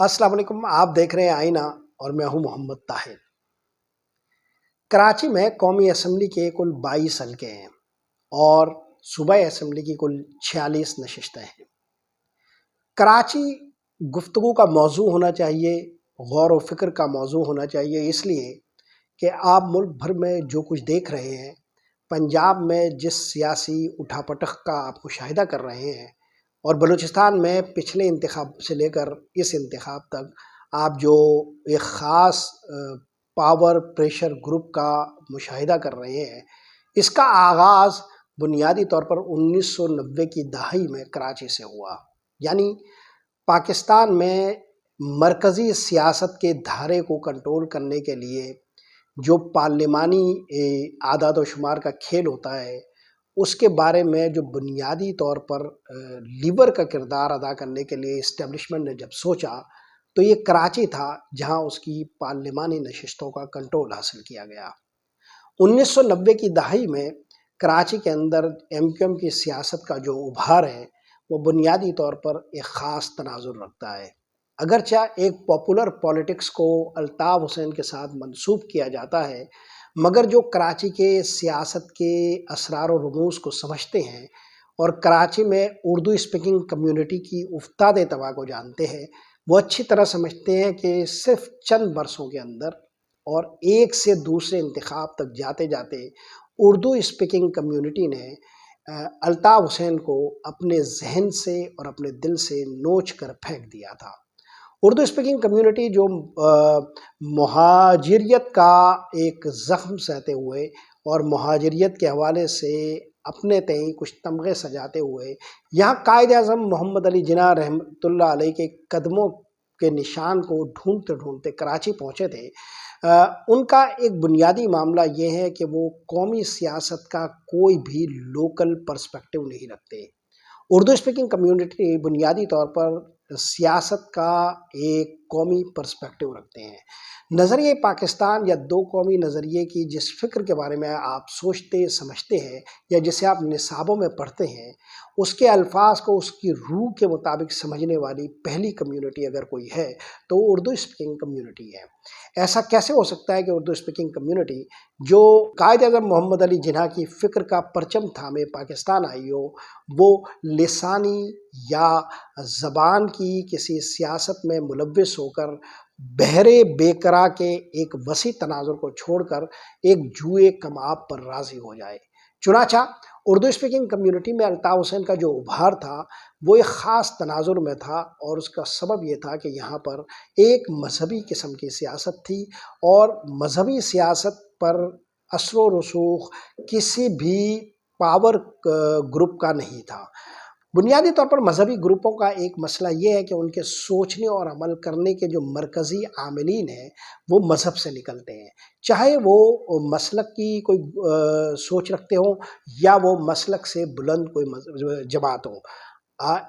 السلام علیکم، آپ دیکھ رہے ہیں آئینہ اور میں ہوں محمد طاہر۔ کراچی میں قومی اسمبلی کے کل 22 حلقے ہیں اور صوبائی اسمبلی کی کل 46 نشستیں ہیں۔ کراچی گفتگو کا موضوع ہونا چاہیے، غور و فکر کا موضوع ہونا چاہیے، اس لیے کہ آپ ملک بھر میں جو کچھ دیکھ رہے ہیں، پنجاب میں جس سیاسی اٹھا پٹخ کا آپ مشاہدہ کر رہے ہیں، اور بلوچستان میں پچھلے انتخاب سے لے کر اس انتخاب تک آپ جو ایک خاص پاور پریشر گروپ کا مشاہدہ کر رہے ہیں، اس کا آغاز بنیادی طور پر 1990 کی دہائی میں کراچی سے ہوا۔ یعنی پاکستان میں مرکزی سیاست کے دھارے کو کنٹرول کرنے کے لیے جو پارلیمانی اعداد و شمار کا کھیل ہوتا ہے، اس کے بارے میں جو بنیادی طور پر لیور کا کردار ادا کرنے کے لیے اسٹیبلشمنٹ نے جب سوچا تو یہ کراچی تھا جہاں اس کی پارلیمانی نشستوں کا کنٹرول حاصل کیا گیا۔ 1990 کی دہائی میں کراچی کے اندر ایم کیو ایم کی سیاست کا جو ابھار ہے وہ بنیادی طور پر ایک خاص تناظر رکھتا ہے۔ اگرچہ ایک پاپولر پولیٹکس کو الطاف حسین کے ساتھ منسوب کیا جاتا ہے، مگر جو کراچی کے سیاست کے اسرار و رموز کو سمجھتے ہیں اور کراچی میں اردو اسپیکنگ کمیونٹی کی افتاد تباہ کو جانتے ہیں، وہ اچھی طرح سمجھتے ہیں کہ صرف چند برسوں کے اندر اور ایک سے دوسرے انتخاب تک جاتے جاتے اردو اسپیکنگ کمیونٹی نے الطاف حسین کو اپنے ذہن سے اور اپنے دل سے نوچ کر پھینک دیا تھا۔ اردو اسپیکنگ کمیونٹی جو مہاجریت کا ایک زخم سہتے ہوئے اور مہاجریت کے حوالے سے اپنے تئیں کچھ تمغے سجاتے ہوئے یہاں قائد اعظم محمد علی جناح رحمۃ اللہ علیہ کے قدموں کے نشان کو ڈھونڈتے ڈھونڈتے کراچی پہنچے تھے، ان کا ایک بنیادی معاملہ یہ ہے کہ وہ قومی سیاست کا کوئی بھی لوکل پرسپیکٹیو نہیں رکھتے۔ اردو اسپیکنگ کمیونٹی بنیادی طور پر سیاست کا ایک قومی پرسپیکٹیو رکھتے ہیں۔ نظریہ پاکستان یا دو قومی نظریے کی جس فکر کے بارے میں آپ سوچتے سمجھتے ہیں یا جسے آپ نصابوں میں پڑھتے ہیں، اس کے الفاظ کو اس کی روح کے مطابق سمجھنے والی پہلی کمیونٹی اگر کوئی ہے تو وہ اردو اسپیکنگ کمیونٹی ہے۔ ایسا کیسے ہو سکتا ہے کہ اردو اسپیکنگ کمیونٹی جو قائد اعظم محمد علی جناح کی فکر کا پرچم تھامے پاکستان آئی ہو، وہ لسانی یا زبان کی کسی سیاست میں ملوث ہو کر بحرے بیکرا کے ایک وسیع تناظر کو چھوڑ کر ایک جوئے کماب پر راضی ہو جائے۔ چنانچہ اردو اسپیکنگ کمیونٹی میں الطاف حسین کا جو ابھار تھا وہ ایک خاص تناظر میں تھا، اور اس کا سبب یہ تھا کہ یہاں پر ایک مذہبی قسم کی سیاست تھی اور مذہبی سیاست پر اثر و رسوخ کسی بھی پاور گروپ کا نہیں تھا۔ بنیادی طور پر مذہبی گروپوں کا ایک مسئلہ یہ ہے کہ ان کے سوچنے اور عمل کرنے کے جو مرکزی عاملین ہیں وہ مذہب سے نکلتے ہیں، چاہے وہ مسلک کی کوئی سوچ رکھتے ہوں یا وہ مسلک سے بلند کوئی جماعت ہو۔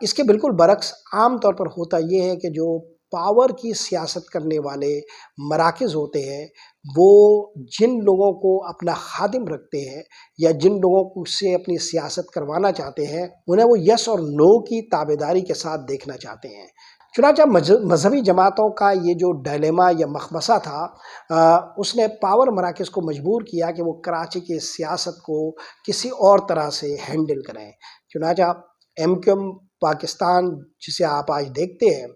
اس کے بالکل برعکس عام طور پر ہوتا یہ ہے کہ جو پاور کی سیاست کرنے والے مراکز ہوتے ہیں وہ جن لوگوں کو اپنا خادم رکھتے ہیں یا جن لوگوں کو سے اپنی سیاست کروانا چاہتے ہیں انہیں وہ یس اور نو کی تابعداری کے ساتھ دیکھنا چاہتے ہیں۔ چنانچہ مذہبی جماعتوں کا یہ جو ڈائلیما یا مخمصہ تھا، اس نے پاور مراکز کو مجبور کیا کہ وہ کراچی کی سیاست کو کسی اور طرح سے ہینڈل کریں۔ چنانچہ ایم کیو ایم پاکستان جسے آپ آج دیکھتے ہیں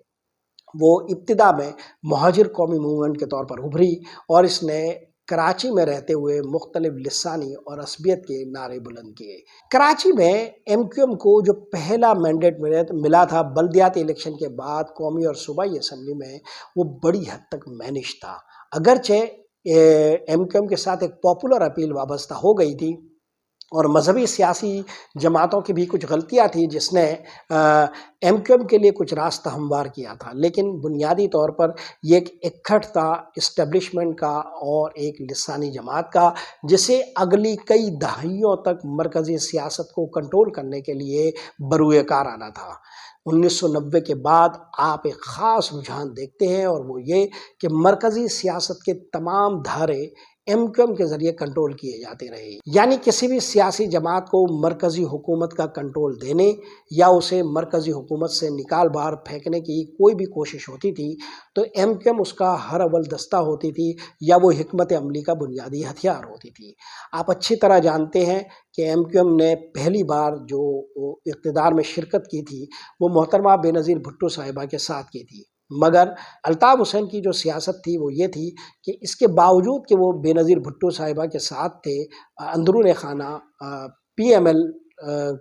وہ ابتدا میں مہاجر قومی موومنٹ کے طور پر ابھری اور اس نے کراچی میں رہتے ہوئے مختلف لسانی اور عصبیت کے نعرے بلند کیے۔ کراچی میں ایم کیو ایم کو جو پہلا مینڈیٹ ملا تھا بلدیاتی الیکشن کے بعد قومی اور صوبائی اسمبلی میں، وہ بڑی حد تک مینج تھا۔ اگرچہ ایم کیو ایم کے ساتھ ایک پاپولر اپیل وابستہ ہو گئی تھی اور مذہبی سیاسی جماعتوں کی بھی کچھ غلطیاں تھیں جس نے ایم کیو ایم کے لیے کچھ راستہ ہموار کیا تھا، لیکن بنیادی طور پر یہ ایک اکٹھ تھا اسٹیبلشمنٹ کا اور ایک لسانی جماعت کا، جسے اگلی کئی دہائیوں تک مرکزی سیاست کو کنٹرول کرنے کے لیے بروئے کار آنا تھا۔ 1990 کے بعد آپ ایک خاص رجحان دیکھتے ہیں اور وہ یہ کہ مرکزی سیاست کے تمام دھارے ایم کیو ایم کے ذریعے کنٹرول کیے جاتے رہے، یعنی کسی بھی سیاسی جماعت کو مرکزی حکومت کا کنٹرول دینے یا اسے مرکزی حکومت سے نکال باہر پھینکنے کی کوئی بھی کوشش ہوتی تھی تو ایم کیو ایم اس کا ہر اول دستہ ہوتی تھی یا وہ حکمت عملی کا بنیادی ہتھیار ہوتی تھی۔ آپ اچھی طرح جانتے ہیں کہ ایم کیو ایم نے پہلی بار جو اقتدار میں شرکت کی تھی وہ محترمہ بے نظیر بھٹو صاحبہ کے ساتھ کی تھی، مگر الطاف حسین کی جو سیاست تھی وہ یہ تھی کہ اس کے باوجود کہ وہ بے نظیر بھٹو صاحبہ کے ساتھ تھے، اندرون خانہ پی ایم ایل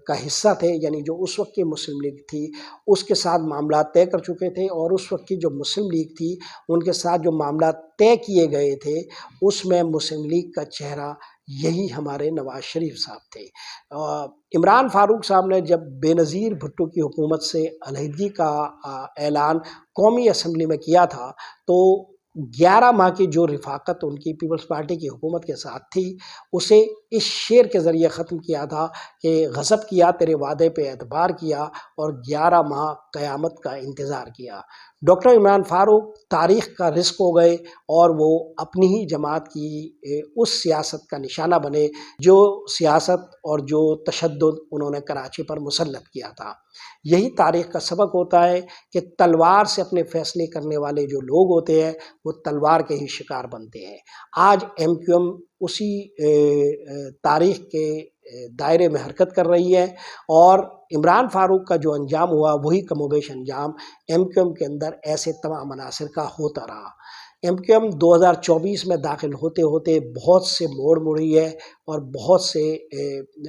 کا حصہ تھے، یعنی جو اس وقت کی مسلم لیگ تھی اس کے ساتھ معاملات طے کر چکے تھے، اور اس وقت کی جو مسلم لیگ تھی ان کے ساتھ جو معاملات طے کیے گئے تھے اس میں مسلم لیگ کا چہرہ یہی ہمارے نواز شریف صاحب تھے۔ عمران فاروق صاحب نے جب بے نظیر بھٹو کی حکومت سے علیحدگی کا اعلان قومی اسمبلی میں کیا تھا تو 11 ماہ کی جو رفاقت ان کی پیپلز پارٹی کی حکومت کے ساتھ تھی اسے اس شعر کے ذریعے ختم کیا تھا کہ غضب کیا تیرے وعدے پہ اعتبار کیا اور 11 ماہ قیامت کا انتظار کیا۔ ڈاکٹر عمران فاروق تاریخ کا رزق ہو گئے اور وہ اپنی ہی جماعت کی اس سیاست کا نشانہ بنے جو سیاست اور جو تشدد انہوں نے کراچی پر مسلط کیا تھا۔ یہی تاریخ کا سبق ہوتا ہے کہ تلوار سے اپنے فیصلے کرنے والے جو لوگ ہوتے ہیں وہ تلوار کے ہی شکار بنتے ہیں۔ آج ایم کیو ایم اسی تاریخ کے دائرے میں حرکت کر رہی ہے اور عمران فاروق کا جو انجام ہوا وہی کم و بیش انجام ایم کیو ایم کے اندر ایسے تمام عناصر کا ہوتا رہا۔ ایم کیو ایم 2024 میں داخل ہوتے ہوتے بہت سے موڑ مڑی ہے اور بہت سے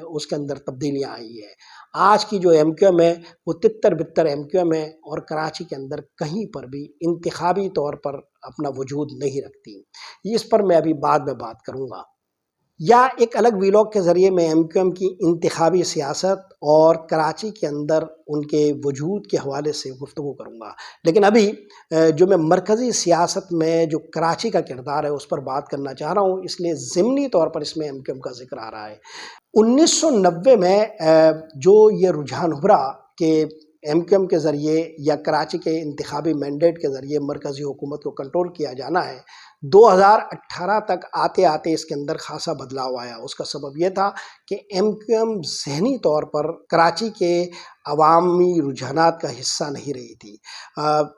اس کے اندر تبدیلیاں آئی ہیں۔ آج کی جو ایم کیو ایم ہے وہ تتر بتر ایم کیو ایم ہے اور کراچی کے اندر کہیں پر بھی انتخابی طور پر اپنا وجود نہیں رکھتی۔ اس پر میں ابھی بعد میں بات کروں گا، یا ایک الگ ویلاگ کے ذریعے میں ایم کیو ایم کی انتخابی سیاست اور کراچی کے اندر ان کے وجود کے حوالے سے گفتگو کروں گا، لیکن ابھی جو میں مرکزی سیاست میں جو کراچی کا کردار ہے اس پر بات کرنا چاہ رہا ہوں، اس لیے ضمنی طور پر اس میں ایم کیو ایم کا ذکر آ رہا ہے۔ 1990 میں جو یہ رجحان ابھرا کہ ایم کیو ایم کے ذریعے یا کراچی کے انتخابی مینڈیٹ کے ذریعے مرکزی حکومت کو کنٹرول کیا جانا ہے، 2018 تک آتے آتے اس کے اندر خاصا بدلاؤ آیا۔ اس کا سبب یہ تھا کہ ایم کیو ایم ذہنی طور پر کراچی کے عوامی رجحانات کا حصہ نہیں رہی تھی۔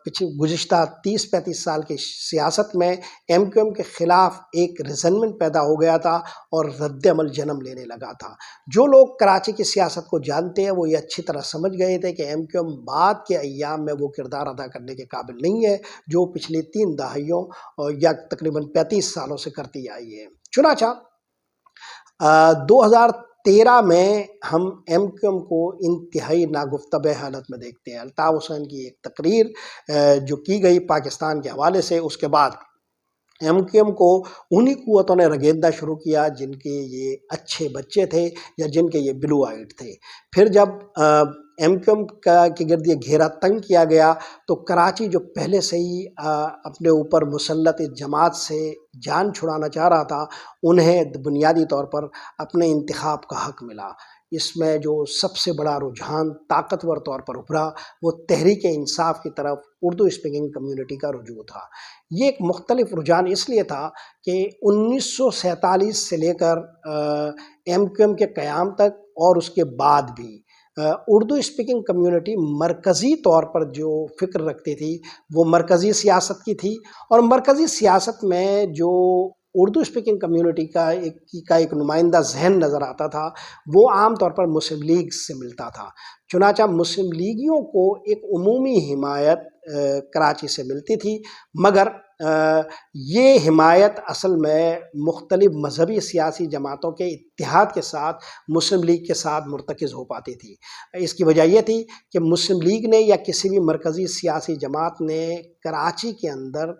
پچھلے گزشتہ 30-35 سال کی سیاست میں ایم کیو ایم کے خلاف ایک ریزنمنٹ پیدا ہو گیا تھا اور رد عمل جنم لینے لگا تھا۔ جو لوگ کراچی کی سیاست کو جانتے ہیں وہ یہ اچھی طرح سمجھ گئے تھے کہ ایم کیو ایم بعد کے ایام میں وہ کردار ادا کرنے کے قابل نہیں ہے جو پچھلی 3 دہائیوں یا تقریباً 35 سالوں سے کرتی آئی ہے۔ چنانچہ 2013 میں ہم ایم کیو ایم کو انتہائی ناگفتہ حالت میں دیکھتے ہیں۔ الطاف حسین کی ایک تقریر جو کی گئی پاکستان کے حوالے سے، اس کے بعد ایم کیو ایم کو انہی قوتوں نے رگیدنا شروع کیا جن کے یہ اچھے بچے تھے یا جن کے یہ بلو آئیڈ تھے۔ پھر جب ایم کیو ایم کے گرد یہ گھیرا تنگ کیا گیا تو کراچی جو پہلے سے ہی اپنے اوپر مسلط جماعت سے جان چھڑانا چاہ رہا تھا انہیں بنیادی طور پر اپنے انتخاب کا حق ملا۔ اس میں جو سب سے بڑا رجحان طاقتور طور پر ابھرا وہ تحریک انصاف کی طرف اردو اسپیکنگ کمیونٹی کا رجوع تھا۔ یہ ایک مختلف رجحان اس لیے تھا کہ 1947 سے لے کر ایم کیو ایم کے قیام تک اور اس کے بعد بھی اردو اسپیکنگ کمیونٹی مرکزی طور پر جو فکر رکھتی تھی وہ مرکزی سیاست کی تھی، اور مرکزی سیاست میں جو اردو اسپیکنگ کمیونٹی کا ایک نمائندہ ذہن نظر آتا تھا وہ عام طور پر مسلم لیگ سے ملتا تھا۔ چنانچہ مسلم لیگیوں کو ایک عمومی حمایت کراچی سے ملتی تھی، مگر یہ حمایت اصل میں مختلف مذہبی سیاسی جماعتوں کے اتحاد کے ساتھ مسلم لیگ کے ساتھ مرتکز ہو پاتی تھی۔ اس کی وجہ یہ تھی کہ مسلم لیگ نے یا کسی بھی مرکزی سیاسی جماعت نے کراچی کے اندر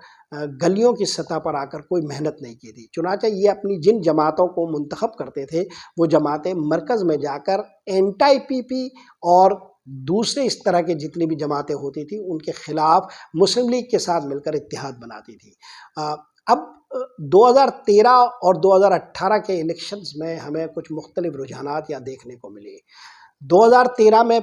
گلیوں کی سطح پر آ کر کوئی محنت نہیں کی تھی۔ چنانچہ یہ اپنی جن جماعتوں کو منتخب کرتے تھے وہ جماعتیں مرکز میں جا کر اینٹائی پی پی اور دوسرے اس طرح کے جتنی بھی جماعتیں ہوتی تھیں ان کے خلاف مسلم لیگ کے ساتھ مل کر اتحاد بناتی تھی۔ اب 2013 اور 2018 کے الیکشنز میں ہمیں کچھ مختلف رجحانات یہاں دیکھنے کو ملے۔ 2013 میں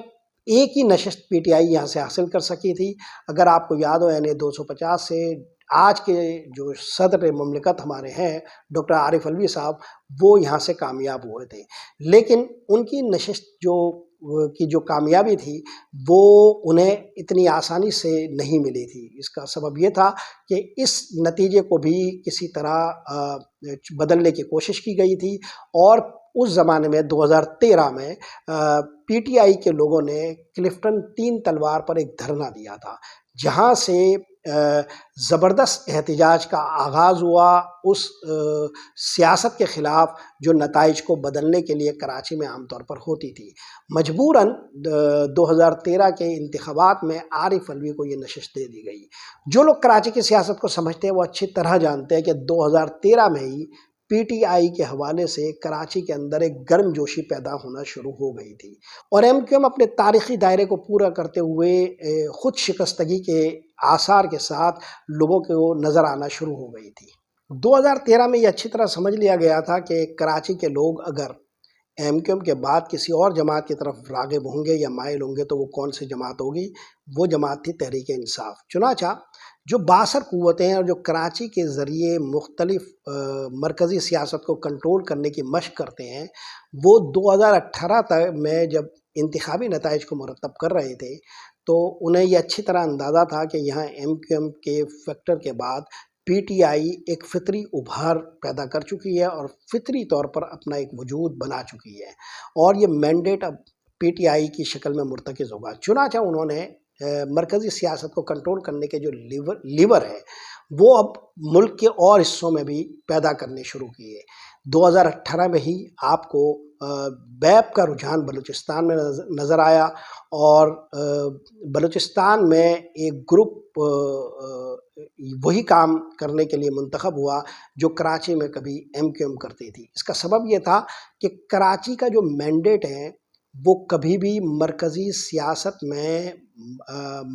ایک ہی نشست پی ٹی آئی یہاں سے حاصل کر سکی تھی۔ اگر آپ کو یاد ہو این اے 250 سے آج کے جو صدر مملکت ہمارے ہیں ڈاکٹر عارف علوی صاحب، وہ یہاں سے کامیاب ہوئے تھے، لیکن ان کی نشست جو کامیابی تھی وہ انہیں اتنی آسانی سے نہیں ملی تھی۔ اس کا سبب یہ تھا کہ اس نتیجے کو بھی کسی طرح بدلنے کی کوشش کی گئی تھی، اور اس زمانے میں 2013 میں پی ٹی آئی کے لوگوں نے کلفٹن 3 تلوار پر ایک دھرنا دیا تھا، جہاں سے زبردست احتجاج کا آغاز ہوا اس سیاست کے خلاف جو نتائج کو بدلنے کے لیے کراچی میں عام طور پر ہوتی تھی۔ مجبوراً 2013 کے انتخابات میں عارف علوی کو یہ نشست دے دی گئی۔ جو لوگ کراچی کی سیاست کو سمجھتے ہیں وہ اچھی طرح جانتے ہیں کہ 2013 میں ہی پی ٹی آئی کے حوالے سے کراچی کے اندر ایک گرم جوشی پیدا ہونا شروع ہو گئی تھی، اور ایم کیو ایم اپنے تاریخی دائرے کو پورا کرتے ہوئے خود شکستگی کے آثار کے ساتھ لوگوں کو نظر آنا شروع ہو گئی تھی۔ 2013 میں یہ اچھی طرح سمجھ لیا گیا تھا کہ کراچی کے لوگ اگر ایم کیو ایم کے بعد کسی اور جماعت کی طرف راغب ہوں گے یا مائل ہوں گے تو وہ کون سی جماعت ہوگی؟ وہ جماعت تھی تحریک انصاف۔ چنانچہ جو بااثر قوتیں ہیں اور جو کراچی کے ذریعے مختلف مرکزی سیاست کو کنٹرول کرنے کی مشق کرتے ہیں، وہ 2018 تک میں جب انتخابی نتائج کو مرتب کر رہے تھے تو انہیں یہ اچھی طرح اندازہ تھا کہ یہاں ایم کیو ایم کے فیکٹر کے بعد پی ٹی آئی ایک فطری ابھار پیدا کر چکی ہے اور فطری طور پر اپنا ایک وجود بنا چکی ہے، اور یہ مینڈیٹ اب پی ٹی آئی کی شکل میں مرتکز ہوگا۔ چنانچہ انہوں نے مرکزی سیاست کو کنٹرول کرنے کے جو لیور ہے وہ اب ملک کے اور حصوں میں بھی پیدا کرنے شروع کیے۔ 2018 میں ہی آپ کو بیپ کا رجحان بلوچستان میں نظر آیا، اور بلوچستان میں ایک گروپ وہی کام کرنے کے لیے منتخب ہوا جو کراچی میں کبھی ایم کیو ایم کرتی تھی۔ اس کا سبب یہ تھا کہ کراچی کا جو مینڈیٹ ہے وہ کبھی بھی مرکزی سیاست میں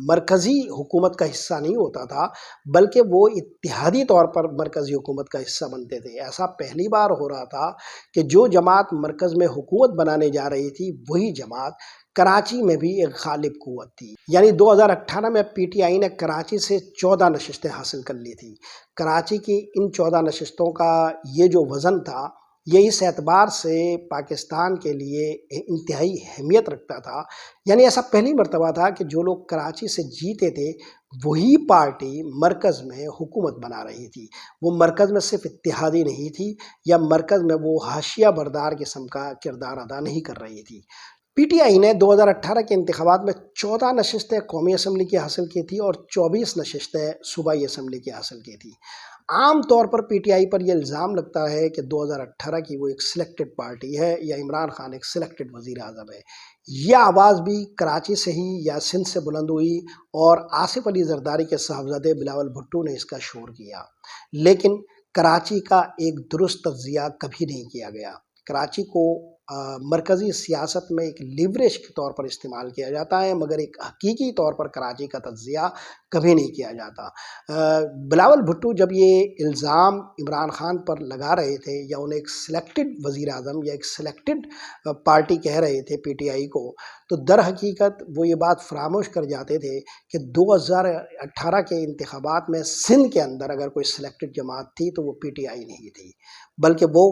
مرکزی حکومت کا حصہ نہیں ہوتا تھا، بلکہ وہ اتحادی طور پر مرکزی حکومت کا حصہ بنتے تھے۔ ایسا پہلی بار ہو رہا تھا کہ جو جماعت مرکز میں حکومت بنانے جا رہی تھی وہی جماعت کراچی میں بھی ایک غالب قوت تھی۔ یعنی 2018 میں پی ٹی آئی نے کراچی سے 14 نشستیں حاصل کر لی تھی۔ کراچی کی ان 14 نشستوں کا یہ جو وزن تھا یہ اس اعتبار سے پاکستان کے لیے انتہائی اہمیت رکھتا تھا، یعنی ایسا پہلی مرتبہ تھا کہ جو لوگ کراچی سے جیتے تھے وہی پارٹی مرکز میں حکومت بنا رہی تھی۔ وہ مرکز میں صرف اتحادی نہیں تھی یا مرکز میں وہ حاشیہ بردار قسم کا کردار ادا نہیں کر رہی تھی۔ پی ٹی آئی نے 2018 کے انتخابات میں 14 نشستیں قومی اسمبلی کی حاصل کی تھی اور 24 نشستیں صوبائی اسمبلی کی حاصل کی تھی۔ عام طور پر پی ٹی آئی پر یہ الزام لگتا ہے کہ 2018 کی وہ ایک سلیکٹڈ پارٹی ہے یا عمران خان ایک سلیکٹڈ وزیر اعظم ہے۔ یہ آواز بھی کراچی سے ہی یا سندھ سے بلند ہوئی اور آصف علی زرداری کے صاحبزادے بلاول بھٹو نے اس کا شور کیا، لیکن کراچی کا ایک درست تجزیہ کبھی نہیں کیا گیا۔ کراچی کو مرکزی سیاست میں ایک لیوریج کے طور پر استعمال کیا جاتا ہے، مگر ایک حقیقی طور پر کراچی کا تجزیہ کبھی نہیں کیا جاتا۔ بلاول بھٹو جب یہ الزام عمران خان پر لگا رہے تھے یا انہیں ایک سلیکٹڈ وزیر اعظم یا ایک سلیکٹڈ پارٹی کہہ رہے تھے پی ٹی آئی کو، تو در حقیقت وہ یہ بات فراموش کر جاتے تھے کہ 2018 کے انتخابات میں سندھ کے اندر اگر کوئی سلیکٹڈ جماعت تھی تو وہ پی ٹی آئی نہیں تھی، بلکہ وہ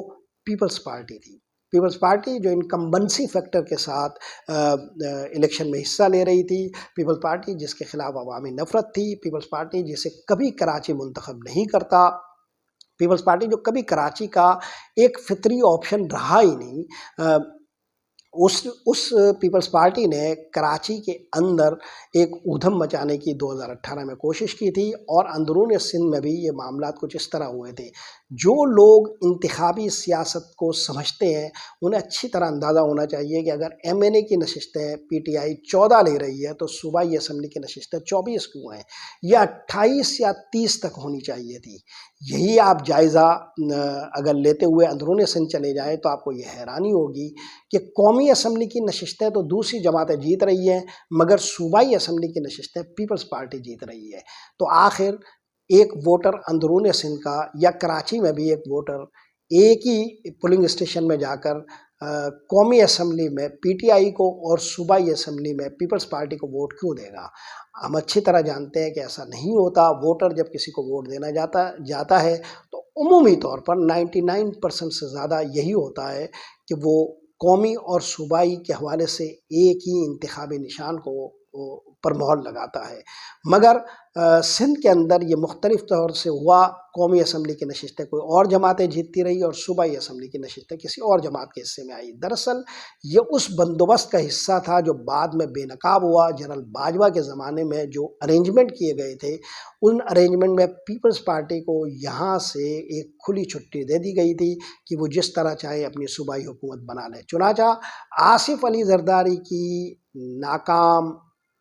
پیپلز پارٹی تھی۔ پیپلز پارٹی جو انکمبنسی فیکٹر کے ساتھ الیکشن میں حصہ لے رہی تھی، پیپلز پارٹی جس کے خلاف عوامی نفرت تھی، پیپلز پارٹی جسے کبھی کراچی منتخب نہیں کرتا، پیپلز پارٹی جو کبھی کراچی کا ایک فطری آپشن رہا ہی نہیں، اس پیپلز پارٹی نے کراچی کے اندر ایک ادھم مچانے کی 2018 میں کوشش کی تھی، اور اندرون سندھ میں بھی یہ معاملات کچھ اس طرح ہوئے تھے۔ جو لوگ انتخابی سیاست کو سمجھتے ہیں انہیں اچھی طرح اندازہ ہونا چاہیے کہ اگر ایم این اے کی نشستیں پی ٹی آئی 14 لے رہی ہے تو صوبائی اسمبلی کی نشستیں 24 کیوں ہیں، یا 28 یا 30 تک ہونی چاہیے تھی۔ یہی آپ جائزہ اگر لیتے ہوئے اندرون سندھ چلے جائیں تو آپ کو یہ حیرانی ہوگی کہ قومی اسمبلی کی نشستیں تو دوسری جماعتیں جیت رہی ہیں، مگر صوبائی اسمبلی کی نشستیں پیپلز پارٹی جیت رہی ہے۔ تو آخر ایک ووٹر اندرون سندھ کا یا کراچی میں بھی ایک ووٹر ایک ہی پولنگ اسٹیشن میں جا کر قومی اسمبلی میں پی ٹی آئی کو اور صوبائی اسمبلی میں پیپلز پارٹی کو ووٹ کیوں دے گا؟ ہم اچھی طرح جانتے ہیں کہ ایسا نہیں ہوتا۔ ووٹر جب کسی کو ووٹ دینا جاتا ہے تو عمومی طور پر 99% سے زیادہ یہی ہوتا ہے کہ وہ قومی اور صوبائی کے حوالے سے ایک ہی انتخابی نشان کو پر مہر لگاتا ہے۔ مگر سندھ کے اندر یہ مختلف طور سے ہوا، قومی اسمبلی کی نشستیں کوئی اور جماعتیں جیتتی رہی اور صوبائی اسمبلی کی نشستیں کسی اور جماعت کے حصے میں آئی۔ دراصل یہ اس بندوبست کا حصہ تھا جو بعد میں بے نقاب ہوا۔ جنرل باجوہ کے زمانے میں جو ارینجمنٹ کیے گئے تھے، ان ارینجمنٹ میں پیپلز پارٹی کو یہاں سے ایک کھلی چھٹی دے دی گئی تھی کہ وہ جس طرح چاہے اپنی صوبائی حکومت بنا لے۔ چنانچہ آصف علی زرداری کی ناکام،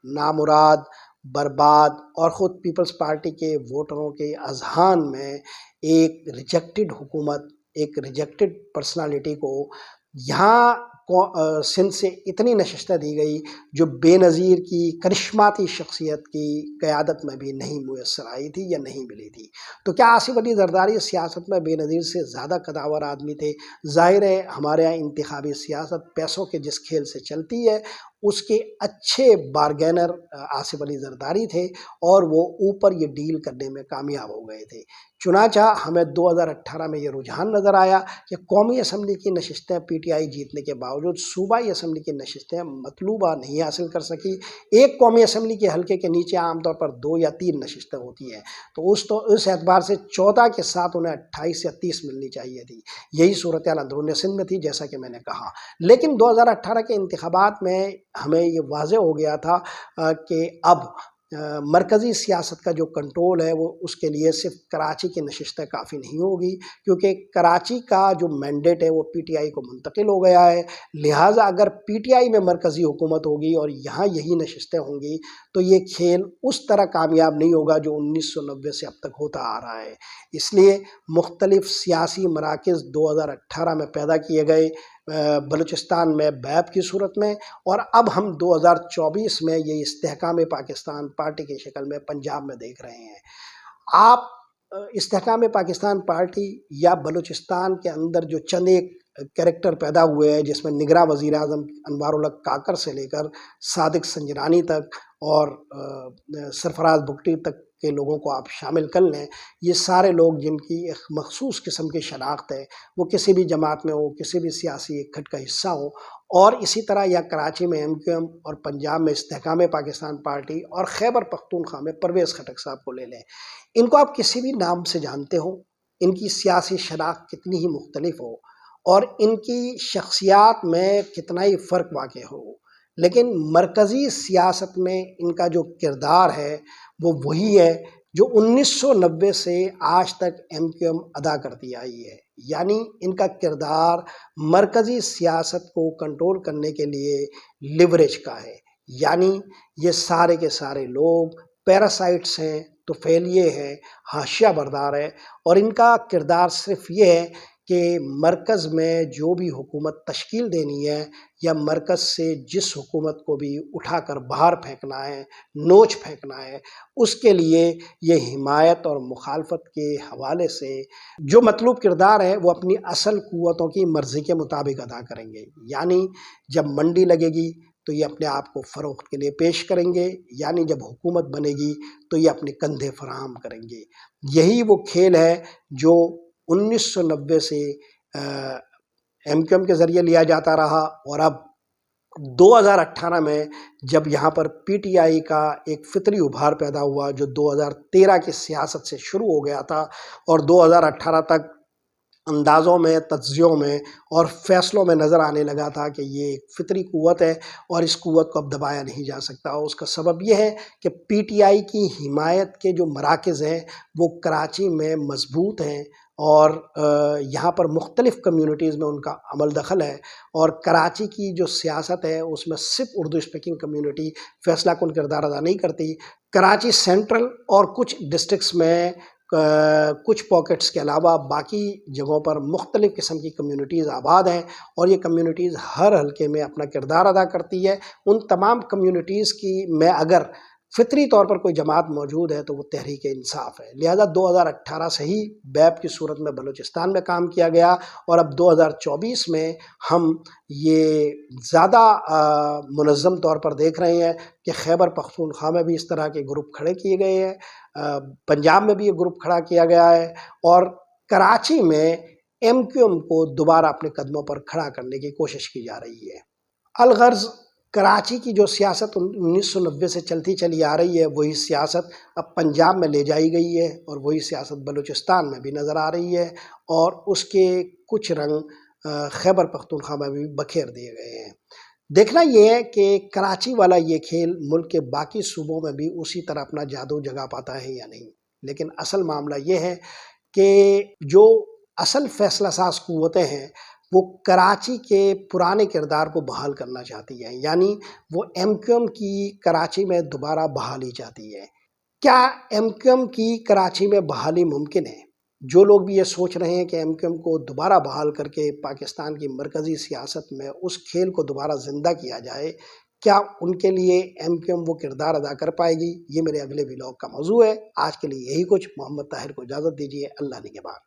نامراد، برباد اور خود پیپلز پارٹی کے ووٹروں کے اذہان میں ایک ریجیکٹڈ حکومت، ایک ریجیکٹڈ پرسنالٹی کو یہاں سندھ سے اتنی نشستیں دی گئی جو بے نظیر کی کرشماتی شخصیت کی قیادت میں بھی نہیں میسر آئی تھی یا نہیں ملی تھی۔ تو کیا آصف علی زرداری سیاست میں بے نظیر سے زیادہ قداور آدمی تھے؟ ظاہر ہے ہمارے یہاں انتخابی سیاست پیسوں کے جس کھیل سے چلتی ہے، اس کے اچھے بارگینر آصف علی زرداری تھے اور وہ اوپر یہ ڈیل کرنے میں کامیاب ہو گئے تھے۔ چنانچہ ہمیں 2018 میں یہ رجحان نظر آیا کہ قومی اسمبلی کی نشستیں پی ٹی آئی جیتنے کے باوجود صوبائی اسمبلی کی نشستیں مطلوبہ نہیں حاصل کر سکی۔ ایک قومی اسمبلی کے حلقے کے نیچے عام طور پر 2 یا 3 نشستیں ہوتی ہیں، تو اس اعتبار سے 14 کے ساتھ انہیں 28 یا 30 ملنی چاہیے تھی۔ یہی صورتحال اندرون سندھ میں تھی جیسا کہ میں نے کہا۔ لیکن 2018 کے انتخابات میں ہمیں یہ واضح ہو گیا تھا کہ اب مرکزی سیاست کا جو کنٹرول ہے وہ اس کے لیے صرف کراچی کی نشستیں کافی نہیں ہوگی، کیونکہ کراچی کا جو مینڈیٹ ہے وہ پی ٹی آئی کو منتقل ہو گیا ہے۔ لہٰذا اگر پی ٹی آئی میں مرکزی حکومت ہوگی اور یہاں یہی نشستیں ہوں گی تو یہ کھیل اس طرح کامیاب نہیں ہوگا جو 1990 سے اب تک ہوتا آ رہا ہے۔ اس لیے مختلف سیاسی مراکز 2018 میں پیدا کیے گئے، بلوچستان میں بیب کی صورت میں، اور اب ہم 2024 میں یہ استحکام پاکستان پارٹی کی شکل میں پنجاب میں دیکھ رہے ہیں۔ آپ استحکام پاکستان پارٹی یا بلوچستان کے اندر جو چند ایک کریکٹر پیدا ہوئے ہیں، جس میں نگراں وزیر اعظم انوار الحق کاکر سے لے کر صادق سنجرانی تک اور سرفراز بگٹی تک کے لوگوں کو آپ شامل کر لیں، یہ سارے لوگ جن کی ایک مخصوص قسم کی شناخت ہے، وہ کسی بھی جماعت میں ہو، کسی بھی سیاسی ایک کھٹ کا حصہ ہو، اور اسی طرح یا کراچی میں ایم کیو ایم اور پنجاب میں استحکام پاکستان پارٹی اور خیبر پختونخوا میں پرویز خٹک صاحب کو لے لیں، ان کو آپ کسی بھی نام سے جانتے ہو، ان کی سیاسی شناخت کتنی ہی مختلف ہو اور ان کی شخصیات میں کتنا ہی فرق واقع ہو، لیکن مرکزی سیاست میں ان کا جو کردار ہے وہ وہی ہے جو 1990 سے آج تک ایم کیو ایم ادا کرتی آئی ہے۔ یعنی ان کا کردار مرکزی سیاست کو کنٹرول کرنے کے لیے لیوریج کا ہے، یعنی یہ سارے کے سارے لوگ پیراسائٹس ہیں، طفیلیے ہیں، حاشیہ بردار ہے، اور ان کا کردار صرف یہ ہے کہ مرکز میں جو بھی حکومت تشکیل دینی ہے یا مرکز سے جس حکومت کو بھی اٹھا کر باہر پھینکنا ہے، نوچ پھینکنا ہے، اس کے لیے یہ حمایت اور مخالفت کے حوالے سے جو مطلوب کردار ہے وہ اپنی اصل قوتوں کی مرضی کے مطابق ادا کریں گے۔ یعنی جب منڈی لگے گی تو یہ اپنے آپ کو فروخت کے لیے پیش کریں گے، یعنی جب حکومت بنے گی تو یہ اپنے کندھے فراہم کریں گے۔ یہی وہ کھیل ہے جو 1990 سے ایم کیو ایم کے ذریعے لیا جاتا رہا، اور اب 2018 میں جب یہاں پر پی ٹی آئی کا ایک فطری ابھار پیدا ہوا جو 2013 کی سیاست سے شروع ہو گیا تھا اور 2018 تک اندازوں میں، تجزیوں میں اور فیصلوں میں نظر آنے لگا تھا کہ یہ ایک فطری قوت ہے اور اس قوت کو اب دبایا نہیں جا سکتا۔ اس کا سبب یہ ہے کہ پی ٹی آئی کی حمایت کے جو مراکز ہیں وہ کراچی میں مضبوط ہیں اور یہاں پر مختلف کمیونٹیز میں ان کا عمل دخل ہے، اور کراچی کی جو سیاست ہے اس میں صرف اردو اسپیکنگ کمیونٹی فیصلہ کن کردار ادا نہیں کرتی۔ کراچی سینٹرل اور کچھ ڈسٹرکٹس میں کچھ پاکٹس کے علاوہ باقی جگہوں پر مختلف قسم کی کمیونٹیز آباد ہیں، اور یہ کمیونٹیز ہر حلقے میں اپنا کردار ادا کرتی ہے۔ ان تمام کمیونٹیز کی میں اگر فطری طور پر کوئی جماعت موجود ہے تو وہ تحریک انصاف ہے۔ لہذا 2018 سے ہی بیب کی صورت میں بلوچستان میں کام کیا گیا، اور اب 2024 میں ہم یہ زیادہ منظم طور پر دیکھ رہے ہیں کہ خیبر پختونخوا میں بھی اس طرح کے گروپ کھڑے کیے گئے ہیں، پنجاب میں بھی یہ گروپ کھڑا کیا گیا ہے، اور کراچی میں ایم کیو ایم کو دوبارہ اپنے قدموں پر کھڑا کرنے کی کوشش کی جا رہی ہے۔ الغرض کراچی کی جو سیاست 1990 سے چلتی چلی آ رہی ہے، وہی سیاست اب پنجاب میں لے جائی گئی ہے، اور وہی سیاست بلوچستان میں بھی نظر آ رہی ہے، اور اس کے کچھ رنگ خیبر پختونخوا میں بھی بکھیر دیے گئے ہیں۔ دیکھنا یہ ہے کہ کراچی والا یہ کھیل ملک کے باقی صوبوں میں بھی اسی طرح اپنا جادو جگا پاتا ہے یا نہیں، لیکن اصل معاملہ یہ ہے کہ جو اصل فیصلہ ساز قوتیں ہیں وہ کراچی کے پرانے کردار کو بحال کرنا چاہتی ہیں، یعنی وہ ایم کیو ایم کی کراچی میں دوبارہ بحالی چاہتی ہے۔ کیا ایم کیو ایم کی کراچی میں بحالی ممکن ہے؟ جو لوگ بھی یہ سوچ رہے ہیں کہ ایم کیو ایم کو دوبارہ بحال کر کے پاکستان کی مرکزی سیاست میں اس کھیل کو دوبارہ زندہ کیا جائے، کیا ان کے لیے ایم کیو ایم وہ کردار ادا کر پائے گی؟ یہ میرے اگلے ولاگ کا موضوع ہے۔ آج کے لیے یہی کچھ۔ محمد طاہر کو اجازت دیجیے۔ اللہ نگہبان۔